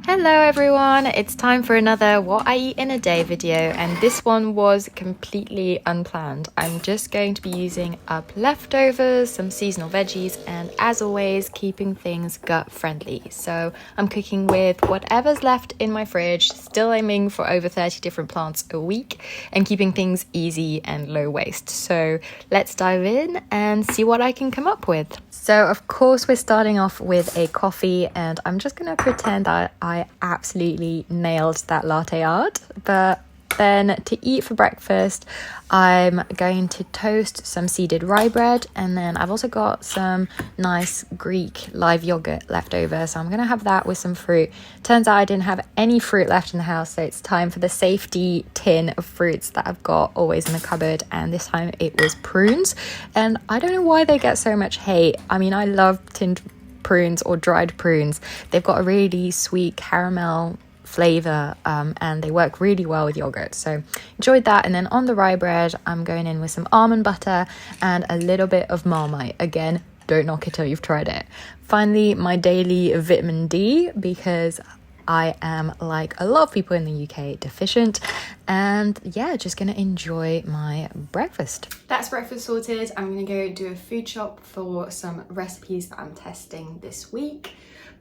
Hello everyone, it's time for another what I eat in a day video, and this one was completely unplanned. I'm just going to be using up leftovers, some seasonal veggies, and as always keeping things gut friendly. So I'm cooking with whatever's left in my fridge, still aiming for over 30 different plants a week and keeping things easy and low waste. So let's dive in and see what I can come up with. So of course we're starting off with a coffee, and I'm just going to pretend that I absolutely nailed that latte art. But then to eat for breakfast, I'm going to toast some seeded rye bread, and then I've also got some nice Greek live yogurt left over, so I'm going to have that with some fruit. Turns out I didn't have any fruit left in the house, so it's time for the safety tin of fruits that I've got always in the cupboard, and this time it was prunes. And I don't know why they get so much hate. I mean, I love tinned prunes or dried prunes. They've got a really sweet caramel flavor, and they work really well with yogurt, so enjoyed that. And then on the rye bread, I'm going in with some almond butter and a little bit of Marmite. Again, don't knock it till you've tried it. Finally, my daily vitamin D, because I am, like a lot of people in the UK, deficient. And yeah, just gonna enjoy my breakfast. That's breakfast sorted. I'm gonna go do a food shop for some recipes that I'm testing this week,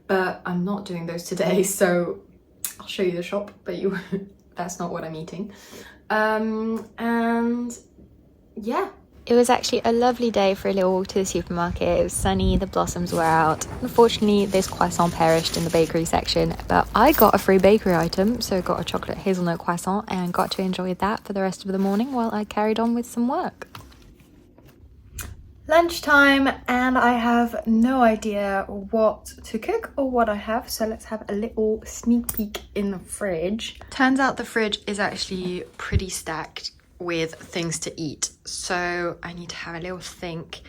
but I'm not doing those today, so I'll show you the shop, but that's not what I'm eating. And yeah. It was actually a lovely day for a little walk to the supermarket. It was sunny, the blossoms were out. Unfortunately, this croissant perished in the bakery section, but I got a free bakery item, so got a chocolate hazelnut croissant and got to enjoy that for the rest of the morning while I carried on with some work. Lunchtime, and I have no idea what to cook or what I have, so let's have a little sneak peek in the fridge. Turns out the fridge is actually pretty stacked with things to eat, so I need to have a little think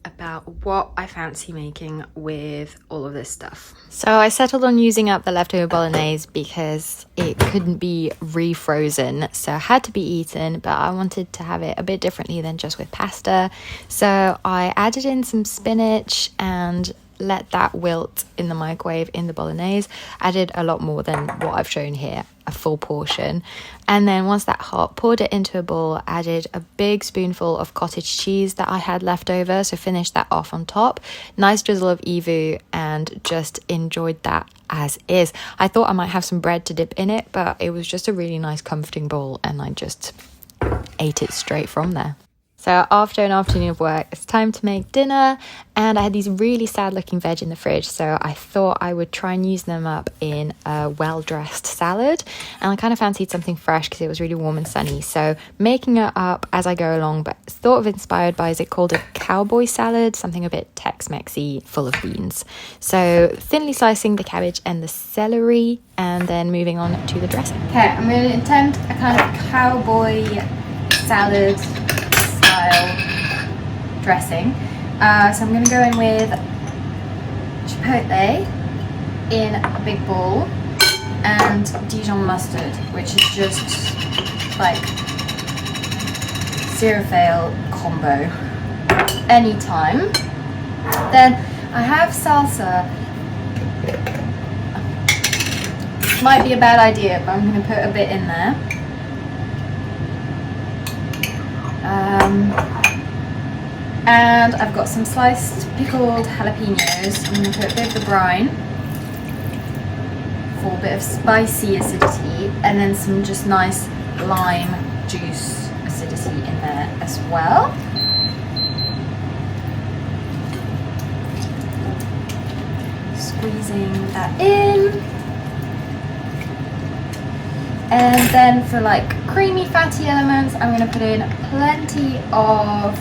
about what I fancy making with all of this stuff. So I settled on using up the leftover bolognese because it couldn't be refrozen, so it had to be eaten, but I wanted to have it a bit differently than just with pasta. So I added in some spinach and let that wilt in the microwave in the bolognese. Added a lot more than what I've shown here, a full portion. And then once that hot, poured it into a bowl, added a big spoonful of cottage cheese that I had left over, so finished that off on top. Nice drizzle of evu, and just enjoyed that as is. I thought I might have some bread to dip in it, but it was just a really nice comforting bowl, and I just ate it straight from there. So after an afternoon of work, it's time to make dinner, and I had these really sad looking veg in the fridge, so I thought I would try and use them up in a well-dressed salad. And I kind of fancied something fresh because it was really warm and sunny, so making it up as I go along, but sort of inspired by, is it called a cowboy salad? Something a bit Tex-Mexy, full of beans. So thinly slicing the cabbage and the celery, and then moving on to the dressing. Okay, I'm going to attempt a kind of cowboy salad dressing. So I'm going to go in with chipotle in a big bowl and Dijon mustard, which is just like zero fail combo anytime. Then I have salsa. Might be a bad idea, but I'm going to put a bit in there. And I've got some sliced pickled jalapenos. I'm going to put a bit of the brine for a bit of spicy acidity, and then some just nice lime juice acidity in there as well. Squeezing that in. And then for like creamy fatty elements, I'm going to put in plenty of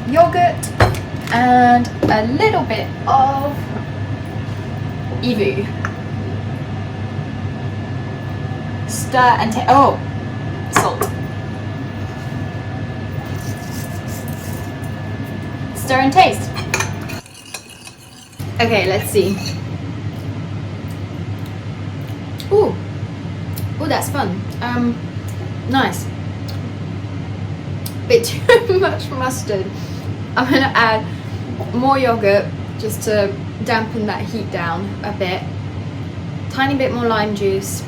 yogurt and a little bit of evu. Stir and salt. Stir and taste. Okay, let's see. Ooh, that's fun. Nice. Bit too much mustard. I'm gonna add more yogurt just to dampen that heat down a bit. tiny bit more lime juice.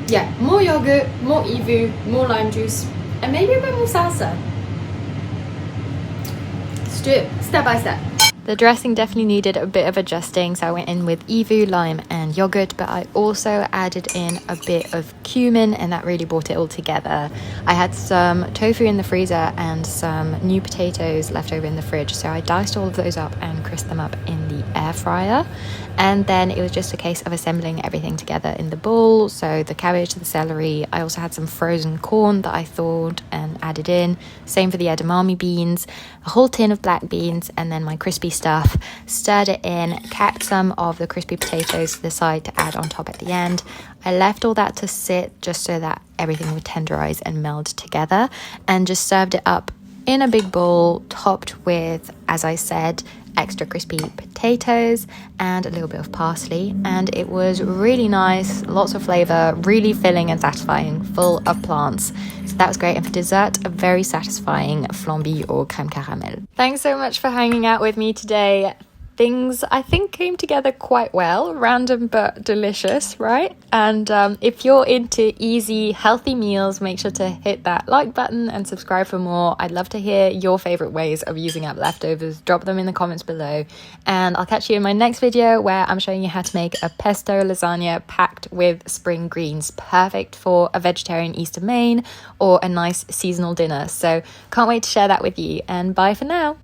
Yeah, more yogurt, more ivu, more lime juice, and maybe a bit more salsa. Let's do it step by step. The dressing definitely needed a bit of adjusting, so I went in with ivu, lime and yogurt, but I also added in a bit of cumin, and that really brought it all together. I had some tofu in the freezer and some new potatoes left over in the fridge, so I diced all of those up and crisped them up in the air fryer. And then it was just a case of assembling everything together in the bowl. So the cabbage, the celery, I also had some frozen corn that I thawed and added in. Same for the edamame beans, a whole tin of black beans, and then my crispy stuff. Stirred it in, kept some of the crispy potatoes to the side to add on top at the end. I left all that to sit just so that everything would tenderize and meld together, and just served it up in a big bowl topped with, as I said, extra crispy potatoes and a little bit of parsley, and it was really nice, lots of flavor, really filling and satisfying, full of plants. So that was great. And for dessert, a very satisfying flamby or crème caramel. Thanks so much for hanging out with me today. Things I think came together quite well, random but delicious, right? And if you're into easy, healthy meals, make sure to hit that like button and subscribe for more. I'd love to hear your favorite ways of using up leftovers. Drop them in the comments below, and I'll catch you in my next video where I'm showing you how to make a pesto lasagna packed with spring greens, perfect for a vegetarian Easter main or a nice seasonal dinner. So can't wait to share that with you, and bye for now.